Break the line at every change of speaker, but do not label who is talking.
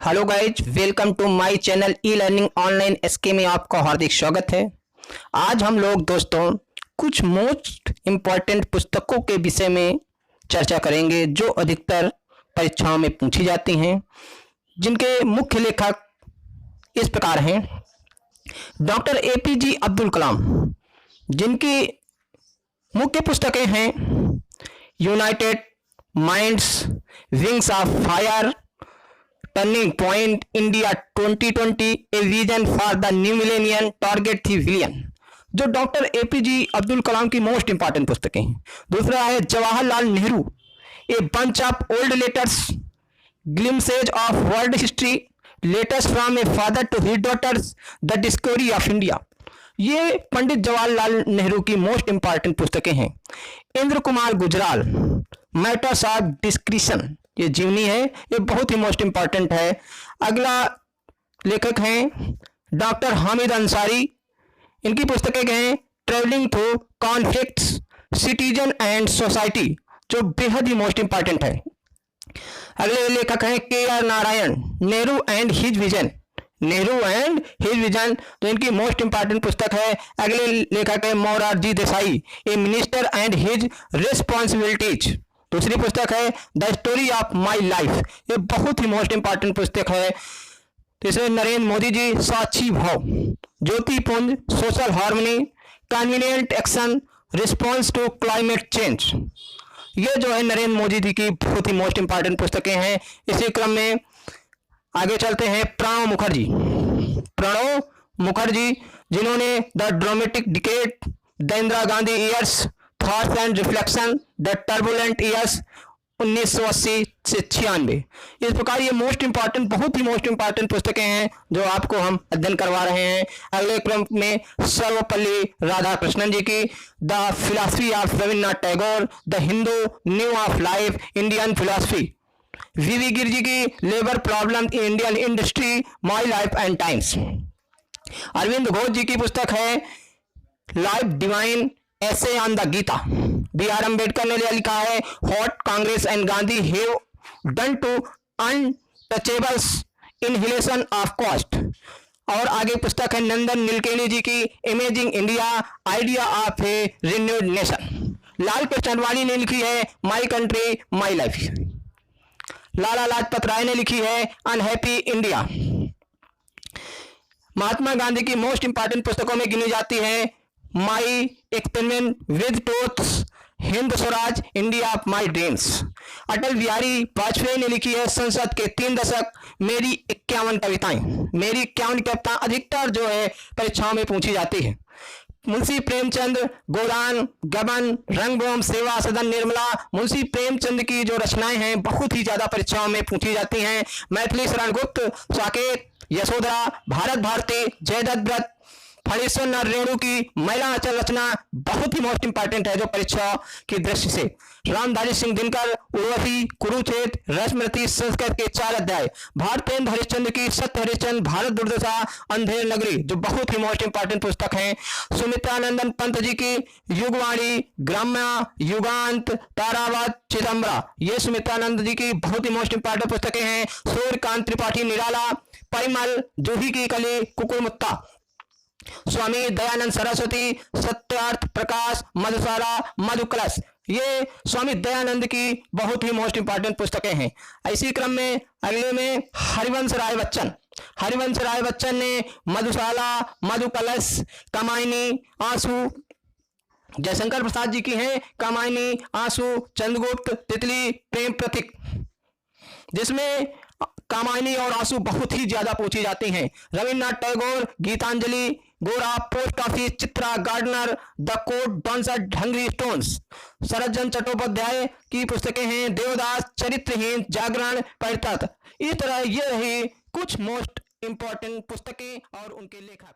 Hello guys, welcome to my channel e learning online SK में आपका हार्दिक स्वागत है। आज हम लोग दोस्तों कुछ मोस्ट इम्पॉर्टेंट पुस्तकों के विषय में चर्चा करेंगे जो अधिकतर परीक्षाओं में पूछी जाती हैं, जिनके मुख्य लेखक इस प्रकार हैं। डॉक्टर एपीजे अब्दुल कलाम, जिनकी मुख्य पुस्तकें हैं united minds, wings of fire, turning point, India 2020, a vision for the new millennium, target 3 billion, जो डॉक्टर एपीजे अब्दुल कलाम की मोस्ट इंपॉर्टेंट पुस्तकें हैं। दूसरा है Jawaharlal Nehru, a bunch of old letters, glimpses of world history, letters from a father to his daughters, the discovery of India. ये पंडित जवाहरलाल नेहरू की most important पुस्तकें हैं। Inder Kumar Gujral, matters of discretion, ये जीवनी है, ये बहुत ही मोस्ट इंपॉर्टेंट है। अगला लेखक हैं डॉक्टर हामिद अंसारी, इनकी पुस्तकें हैं travelling through conflicts, citizen and society, जो बेहद ही मोस्ट इंपॉर्टेंट है। अगले लेखक हैं K R Narayanan, Nehru and his vision, Nehru and his vision, तो इनकी मोस्ट इंपॉर्टेंट पुस्तक है। अगले लेखक है Morarji Desai, a minister and his responsibilities, दूसरी पुस्तक है the story of my life, ये बहुत ही मोस्ट इंपॉर्टेंट पुस्तक है। तीसरे नरेंद्र मोदी जी, साक्षी भाव, ज्योतिपुंज, social harmony, convenient action, response to climate change, ये जो है नरेंद्र मोदी जी की बहुत ही मोस्ट इंपॉर्टेंट पुस्तकें हैं। इसी क्रम में आगे चलते हैं प्रणव मुखर्जी, जिन्होंने the dramatic decade, the Indira Gandhi years, thoughts and reflection, the turbulent years 1980 से 96, इस प्रकार ये मोस्ट इंपॉर्टेंट, बहुत ही मोस्ट इंपॉर्टेंट पुस्तकें हैं जो आपको हम अध्ययन करवा रहे हैं। अगले क्रम में सर्वपल्ली राधाकृष्णन जी की the philosophy of Rabindranath Tagore, the Hindu, new of life, Indian philosophy, V V Giri ji की labour problem in Indian industry, my life and times. Arvind Ghosh ji की पुस्तक है life divine, essays on the Gita. B R Ambedkar ने लिखा है what Congress and Gandhi have done to untouchables, annihilation of caste. और आगे पुस्तक है नंदन नीलकेणी जी की imagining India, idea of A renewed nation. Lal Krishna Advani ने लिखी है my country my life. Lala Lajpat Rai ने लिखी है अनहैप्पी इंडिया। महात्मा गांधी की मोस्ट इंपॉर्टेंट पुस्तकों में गिनी जाती है my experiment with truths, Hind Swaraj, India of my dreams. Atal Bihari Vajpayee ने लिखी है संसद के 3 दशक, मेरी 51 कविताएं। मेरी 51 कविताएं अधिकतर जो है परीक्षाओं में पूछी जाती है। मुंशी प्रेमचंद, गोदान, गबन, रंगभूम, सेवा सदन, निर्मला, मुंशी प्रेमचंद की जो रचनाएं हैं बहुत ही ज्यादा परीक्षाओं में पूछी जाती हैं। मैथिली शरण गुप्त, साकेत, यशोधरा, भारत भारती, जयदत्त व्रत, फणीश्वर नाथ रेणु की महिला आंचल रचना बहुत ही मोस्ट इंपॉर्टेंट है जो परीक्षा की दृष्टि से। रामधारी सिंह दिनकर, उर्वशी, कुरुक्षेत्र, रश्मिरथी, संस्कृत के 4 अध्याय। भारतेंद्र हरिश्चंद्र की सत्य हरिश्चंद्र, भारत दुर्दशा, अंधेर नगरी, जो बहुत ही मोस्ट इंपॉर्टेंट पुस्तक है। सुमित्रानंदन पंत जी की युगवाणी, ग्राम्य, युगांत, तारावत, चिदम्बरा, ये सुमित्रानंद जी की बहुत ही मोस्ट इंपॉर्टेंट पुस्तकें हैं। सूर्यकांत त्रिपाठी निराला, परिमल, जूही की कली, कुकुरमुत्ता, स्वामी दयानंद सरस्वती, सत्यार्थ प्रकाश, मधुशाला, मधुकलश, ये स्वामी दयानंद की बहुत ही मोस्ट इंपॉर्टेंट पुस्तकें हैं। इसी क्रम में अगले में हरिवंश राय बच्चन ने मधुशाला, मधुकलश, कामायनी, आंसू, जयशंकर प्रसाद जी की हैं कामायनी, आंसू, चंद्रगुप्त, तितली, प्रेम प्रतीक, जिसमें कामायनी और आंसू बहुत ही ज्यादा पूछी जाती हैं। Rabindranath Tagore, Gitanjali, Gora, post office, Chitra, gardener, the code, डॉन्सर्ट, हंग्री स्टोन्स। शरद चंद्र चट्टोपाध्याय की पुस्तकें हैं देवदास, चरित्रहीन, जागरण, परितत्व। इस तरह ये रही कुछ मोस्ट इंपॉर्टेंट पुस्तकें और उनके लेखक।